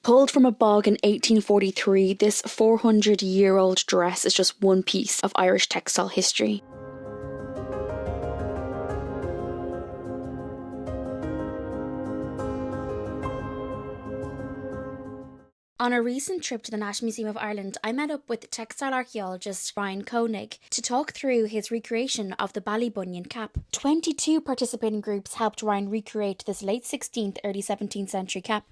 Pulled from a bog in 1843, this 400-year-old dress is just one piece of Irish textile history. On a recent trip to the National Museum of Ireland, I met up with textile archaeologist Ryan Koenig to talk through his recreation of the Ballybunion cap. 22 participating groups helped Ryan recreate this late 16th, early 17th century cap.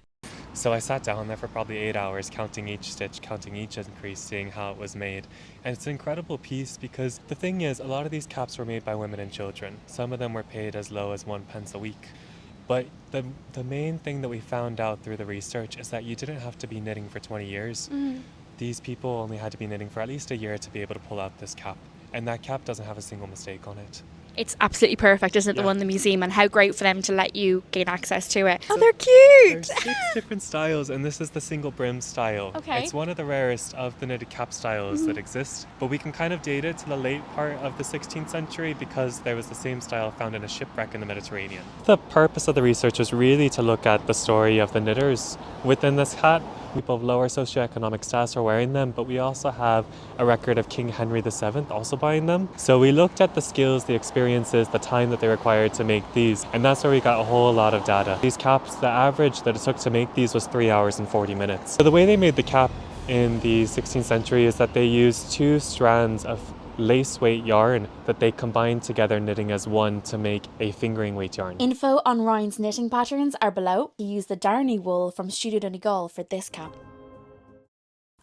So I sat down there for probably 8 hours, counting each stitch, counting each increase, seeing how it was made. And it's an incredible piece because the thing is, a lot of these caps were made by women and children. Some of them were paid as low as 1 pence a week. But the main thing that we found out through the research is that you didn't have to be knitting for 20 years. These people only had to be knitting for at least a year to be able to pull out this cap. And that cap doesn't have a single mistake on it. It's absolutely perfect, isn't it, the one in the museum, and how great for them to let you gain access to it. So oh, they're cute! There's 6 different styles, and this is the single brim style. Okay. It's one of the rarest of the knitted cap styles that exist, but we can kind of date it to the late part of the 16th century because there was the same style found in a shipwreck in the Mediterranean. The purpose of the research was really to look at the story of the knitters within this hat. People of lower socioeconomic status are wearing them, but we also have a record of King Henry VII also buying them. So we looked at the skills, the experiences, the time that they required to make these, and that's where we got a whole lot of data. These caps, the average that it took to make these was 3 hours and 40 minutes. So the way they made the cap in the 16th century is that they used 2 strands of lace weight yarn that they combined together, knitting as one to make a fingering weight yarn. Info on Ryan's knitting patterns are below. He used the Darney wool from Studio Donegal for this cap.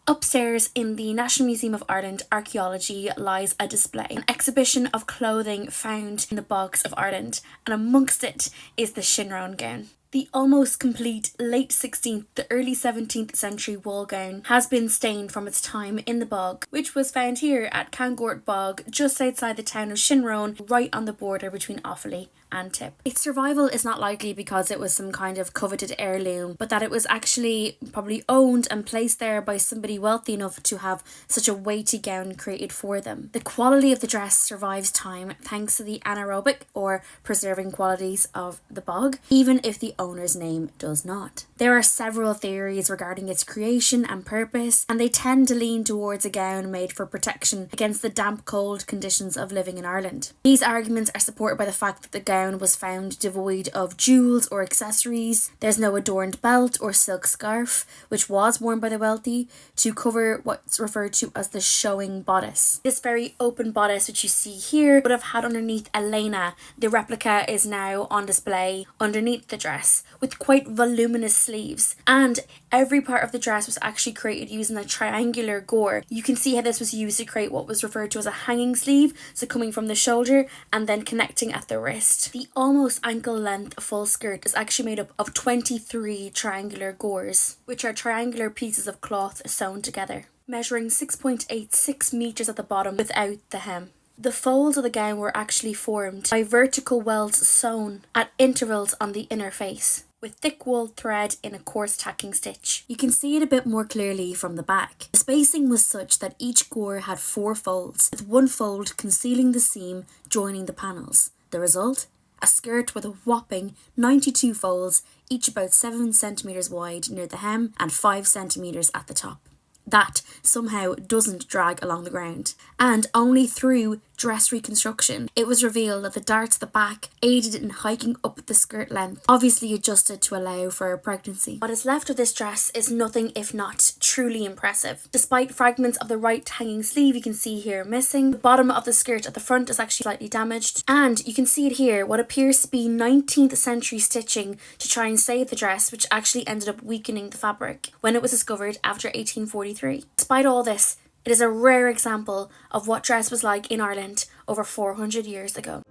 Upstairs in the National Museum of Ireland Archeology lies a display, an exhibition of clothing found in the bogs of Ireland, and amongst it is the Shinrone Gown. The almost complete late 16th to early 17th century wool gown has been stained from its time in the bog, which was found here at Cangort Bog, just outside the town of Shinrone, right on the border between Offaly and Tip. Its survival is not likely because it was some kind of coveted heirloom, but that it was actually probably owned and placed there by somebody wealthy enough to have such a weighty gown created for them. The quality of the dress survives time thanks to the anaerobic or preserving qualities of the bog, even if the owner's name does not. There are several theories regarding its creation and purpose, and they tend to lean towards a gown made for protection against the damp, cold conditions of living in Ireland. These arguments are supported by the fact that the gown was found devoid of jewels or accessories. There's no adorned belt or silk scarf, which was worn by the wealthy, to cover what's referred to as the showing bodice. This very open bodice, which you see here, would have had underneath a léine. The replica is now on display underneath the dress, with quite voluminous sleeves, and every part of the dress was actually created using a triangular gore. You can see how this was used to create what was referred to as a hanging sleeve, so coming from the shoulder and then connecting at the wrist. The almost ankle length full skirt is actually made up of 23 triangular gores, which are triangular pieces of cloth sewn together, measuring 6.86 metres at the bottom without the hem. The folds of the gown were actually formed by vertical welts sewn at intervals on the inner face, with thick wool thread in a coarse tacking stitch. You can see it a bit more clearly from the back. The spacing was such that each gore had 4 folds, with one fold concealing the seam joining the panels. The result? A skirt with a whopping 92 folds, each about 7 centimetres wide near the hem and 5 centimetres at the top. That somehow doesn't drag along the ground. And only through dress reconstruction, it was revealed that the darts at the back aided in hiking up the skirt length, obviously adjusted to allow for a pregnancy. What is left of this dress is nothing if not truly impressive. Despite fragments of the right hanging sleeve you can see here missing, the bottom of the skirt at the front is actually slightly damaged, and you can see it here, what appears to be 19th century stitching to try and save the dress, which actually ended up weakening the fabric when it was discovered after 1843. Despite all this, it is a rare example of what dress was like in Ireland over 400 years ago.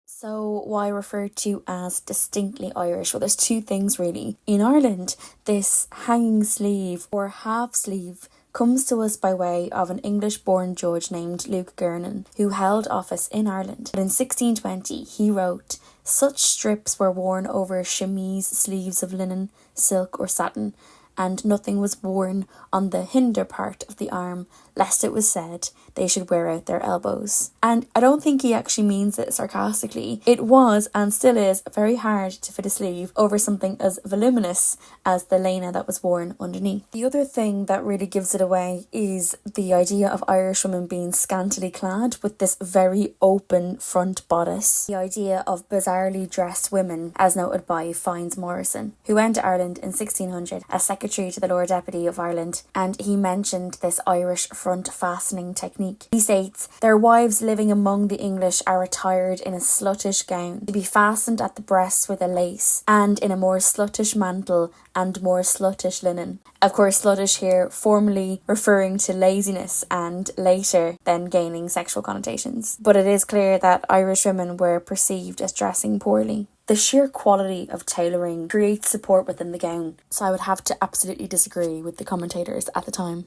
So why referred to as distinctly Irish? Well, there's 2 things really. In Ireland, this hanging sleeve or half sleeve comes to us by way of an English-born judge named Luke Gernon, who held office in Ireland. But in 1620, he wrote, "Such strips were worn over chemise sleeves of linen, silk or satin, and nothing was worn on the hinder part of the arm, lest it was said they should wear out their elbows. And I don't think he actually means it sarcastically. It was, and still is, very hard to fit a sleeve over something as voluminous as the léine that was worn underneath. The other thing that really gives it away is the idea of Irish women being scantily clad with this very open front bodice. The idea of bizarrely dressed women, as noted by Fynes Morrison, who went to Ireland in 1600 as secretary to the Lord Deputy of Ireland, and he mentioned this Irish front fastening technique. He states, "Their wives living among the English are attired in a sluttish gown, to be fastened at the breasts with a lace, and in a more sluttish mantle and more sluttish linen." Of course, sluttish here formerly referring to laziness and later then gaining sexual connotations. But it is clear that Irish women were perceived as dressing poorly. The sheer quality of tailoring creates support within the gown, so I would have to absolutely disagree with the commentators at the time.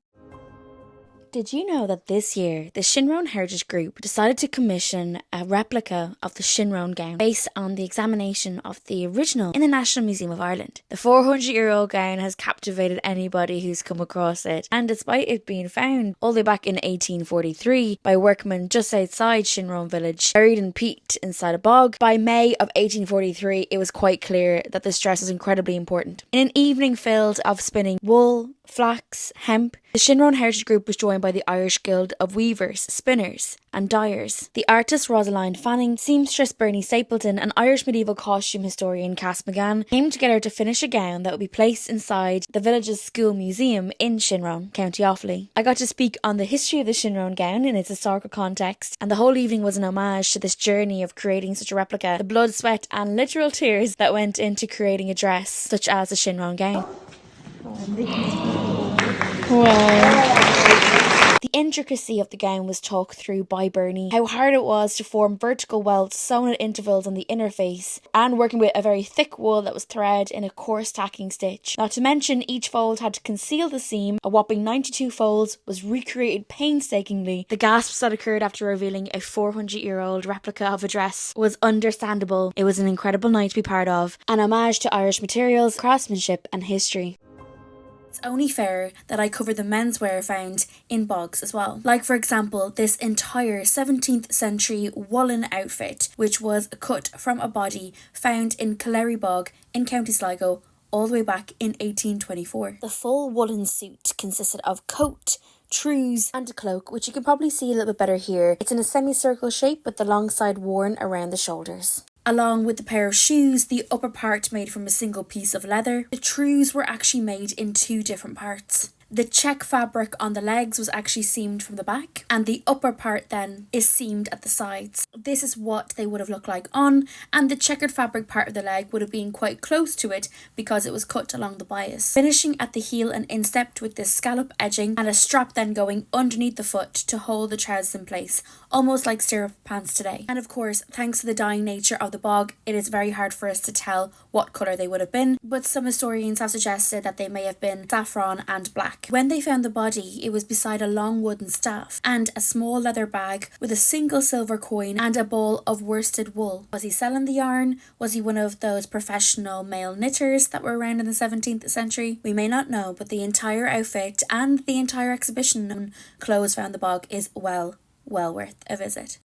Did you know that this year the Shinrone Heritage Group decided to commission a replica of the Shinrone Gown based on the examination of the original in the National Museum of Ireland? The 400-year-old gown has captivated anybody who's come across it, and despite it being found all the way back in 1843 by workmen just outside Shinrone village, buried in peat inside a bog, by May of 1843 it was quite clear that this dress was incredibly important. In an evening filled of spinning wool, flax, hemp, the Shinrone Heritage Group was joined by the Irish Guild of Weavers, Spinners and Dyers, the artist Rosaleen Fanning, seamstress Bernie Stapleton and Irish medieval costume historian Kass McGann came together to finish a gown that would be placed inside the village's school museum in Shinrone, County Offaly. I got to speak on the history of the Shinrone gown in its historical context, and the whole evening was an homage to this journey of creating such a replica, the blood, sweat and literal tears that went into creating a dress such as the Shinrone gown. Wow. The intricacy of the gown was talked through by Bernie. How hard it was to form vertical welts sewn at intervals on the inner face, and working with a very thick wool that was thread in a coarse tacking stitch. Not to mention, each fold had to conceal the seam. A whopping 92 folds was recreated painstakingly. The gasps that occurred after revealing a 400-year-old replica of a dress was understandable. It was an incredible night to be part of, an homage to Irish materials, craftsmanship and history. It's only fair that I cover the menswear found in bogs as well. Like, for example, this entire 17th century woolen outfit, which was cut from a body found in Cullery Bog in County Sligo all the way back in 1824. The full woolen suit consisted of coat, trews and a cloak, which you can probably see a little bit better here. It's in a semicircle shape with the long side worn around the shoulders. Along with the pair of shoes, the upper part made from a single piece of leather. The trews were actually made in two different parts. The check fabric on the legs was actually seamed from the back, and the upper part then is seamed at the sides. This is what they would have looked like on, and the checkered fabric part of the leg would have been quite close to it because it was cut along the bias. Finishing at the heel and instepped with this scallop edging and a strap then going underneath the foot to hold the trousers in place, almost like stirrup pants today. And of course, thanks to the dyeing nature of the bog, it is very hard for us to tell what colour they would have been, but some historians have suggested that they may have been saffron and black. When they found the body, it was beside a long wooden staff and a small leather bag with a single silver coin and a ball of worsted wool. Was he selling the yarn? Was he one of those professional male knitters that were around in the 17th century? We may not know, but the entire outfit and the entire exhibition on clothes found in the bog is well worth a visit.